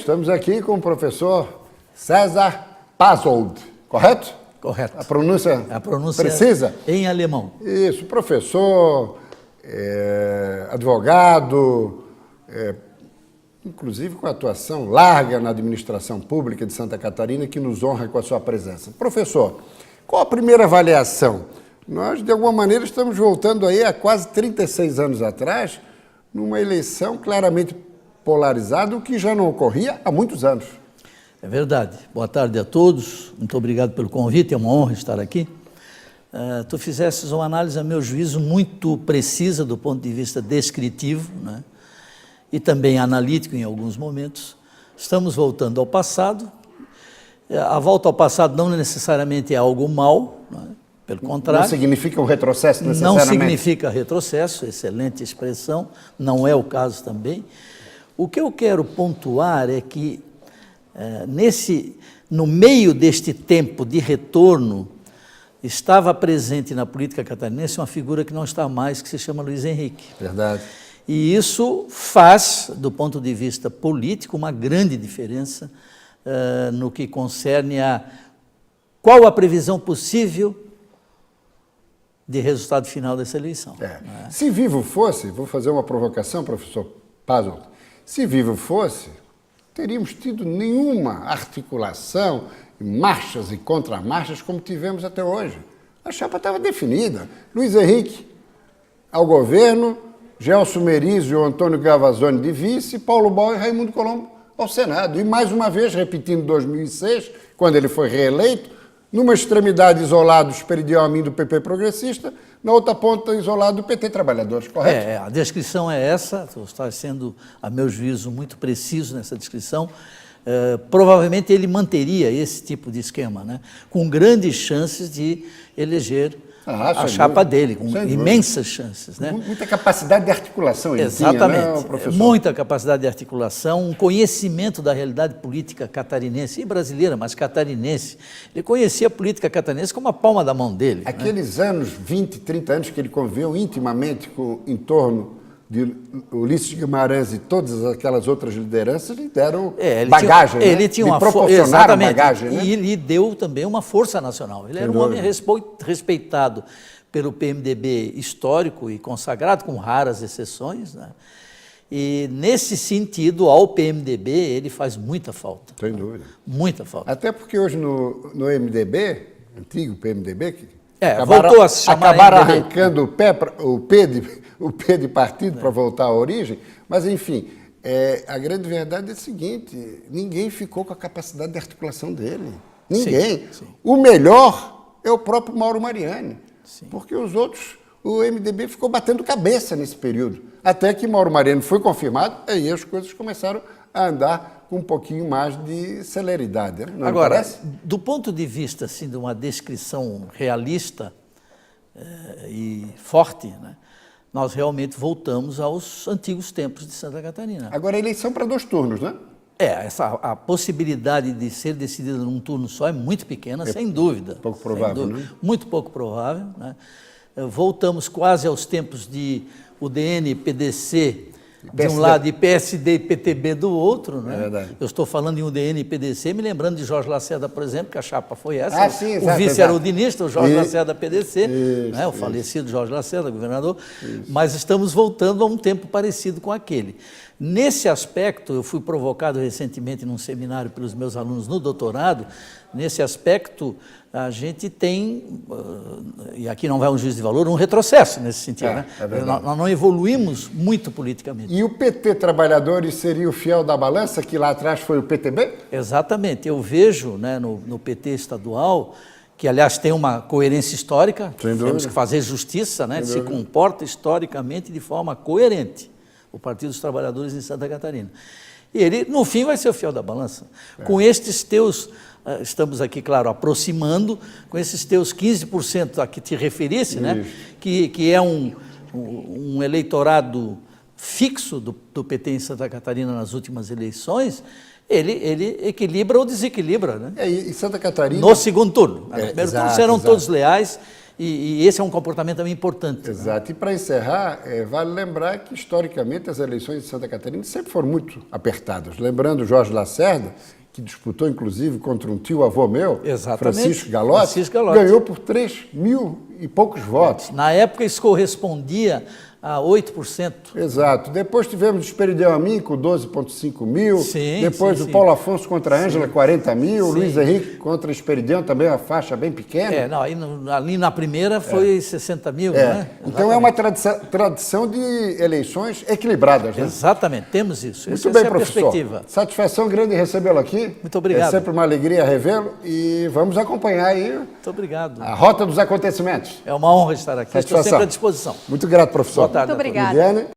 Estamos aqui com o professor César Passold, correto? Correto. A pronúncia precisa? Em alemão. Isso, professor, advogado, inclusive com atuação larga na administração pública de Santa Catarina, que nos honra com a sua presença. Professor, qual a primeira avaliação? Nós, de alguma maneira, estamos voltando aí a quase 36 anos atrás, numa eleição claramente polarizada, o que já não ocorria há muitos anos. É verdade. Boa tarde a todos. Muito obrigado pelo convite. É uma honra estar aqui. Tu fizestes uma análise, a meu juízo, muito precisa do ponto de vista descritivo, né? E também analítico em alguns momentos. Estamos voltando ao passado. A volta ao passado não necessariamente é algo mau, né? Pelo contrário. Não significa um retrocesso necessariamente? Não significa retrocesso, excelente expressão, não é o caso também. O que eu quero pontuar é que, no meio deste tempo de retorno, estava presente na política catarinense uma figura que não está mais, que se chama Luiz Henrique. Verdade. E isso faz, do ponto de vista político, uma grande diferença no que concerne a qual a previsão possível de resultado final dessa eleição. Se vivo fosse, vou fazer uma provocação, professor Passold, se vivo fosse, teríamos tido nenhuma articulação, marchas e contramarchas como tivemos até hoje. A chapa estava definida. Luiz Henrique ao governo, Gelson Merizio e Antônio Gavazzoni de vice, Paulo Bal e Raimundo Colombo ao Senado. E mais uma vez, repetindo 2006, quando ele foi reeleito, numa extremidade isolado o Esperidião Amin do PP progressista, na outra ponta isolado o PT Trabalhadores, correto? A descrição é essa, tu estás sendo, a meu juízo, muito preciso nessa descrição. Provavelmente ele manteria esse tipo de esquema, né? Com grandes chances de eleger a chapa dele, com imensas chances. Né? Muita capacidade de articulação ele Exatamente, tinha, né, professor? Muita capacidade de articulação, um conhecimento da realidade política catarinense e brasileira, mas catarinense. Ele conhecia a política catarinense como a palma da mão dele. Aqueles anos, 20, 30 anos que ele conviveu intimamente em torno de Ulisses Guimarães e todas aquelas outras lideranças lhe deram bagagem, ele tinha uma proporcionaram bagagem, né? E lhe deu também uma força nacional. Ele era um homem respeitado pelo PMDB histórico e consagrado, com raras exceções, né? E, nesse sentido, ao PMDB, ele faz muita falta. Sem dúvida. Muita falta. Até porque hoje no MDB, antigo PMDB, voltou a se chamar acabaram MDB. arrancando o P de partido para voltar à origem, mas, enfim, a grande verdade é a seguinte, ninguém ficou com a capacidade de articulação dele. Ninguém. Sim. O melhor é o próprio Mauro Mariani, Sim. porque os outros, o MDB ficou batendo cabeça nesse período, até que Mauro Mariani foi confirmado, aí as coisas começaram a andar com um pouquinho mais de celeridade. Né? Agora, do ponto de vista assim, de uma descrição realista e forte, né, nós realmente voltamos aos antigos tempos de Santa Catarina. Agora, a eleição para 2 turnos, né? A possibilidade de ser decidida num turno só é muito pequena, sem dúvida. Pouco provável, né? Muito pouco provável. Né? Voltamos quase aos tempos de UDN, PDC, de um lado, e PSD e PTB do outro. Né? É verdade. Eu estou falando em UDN e PDC, me lembrando de Jorge Lacerda, por exemplo, que a chapa foi essa. Sim, o vice era o dinista, o Jorge Lacerda PDC, né? O falecido Jorge Lacerda, governador. Mas estamos voltando a um tempo parecido com aquele. Nesse aspecto, eu fui provocado recentemente num seminário pelos meus alunos no doutorado. Nesse aspecto, a gente tem, e aqui não vai um juízo de valor, um retrocesso nesse sentido. Né? Nós não evoluímos muito politicamente. E o PT Trabalhadores seria o fiel da balança, que lá atrás foi o PTB? Exatamente. Eu vejo, né, no PT estadual, que aliás tem uma coerência histórica, temos que fazer justiça, né? Se comporta historicamente de forma coerente, o Partido dos Trabalhadores em Santa Catarina. E ele, no fim, vai ser o fiel da balança. Com estes teus, estamos aqui, claro, aproximando, com esses teus 15% a que te referisse, né? Que é um eleitorado fixo do PT em Santa Catarina nas últimas eleições, ele equilibra ou desequilibra, né? E Santa Catarina... No segundo turno. No primeiro turno serão todos leais E esse é um comportamento também importante. Exato. Né? E para encerrar, vale lembrar que, historicamente, as eleições de Santa Catarina sempre foram muito apertadas. Lembrando Jorge Lacerda, que disputou, inclusive, contra um tio-avô meu, Francisco Galotti, ganhou por 3 mil e poucos votos. Na época, isso correspondia a 8%. Exato. Depois tivemos o Esperideu a mim com 12,5 mil. Sim, depois sim, o Paulo Afonso contra a Ângela, 40 mil. Sim. Luiz Henrique contra Esperideu, também uma faixa bem pequena. Não, ali na primeira foi 60 mil, né? Então é uma tradição de eleições equilibradas, né? Exatamente, temos isso. Muito bem, essa é a professor. perspectiva. Satisfação grande em recebê-lo aqui. Muito obrigado. É sempre uma alegria revê-lo e vamos acompanhar aí Muito obrigado. a rota dos acontecimentos. É uma honra estar aqui. Estou sempre à disposição. Muito grato, professor. Boa tarde. Muito obrigada.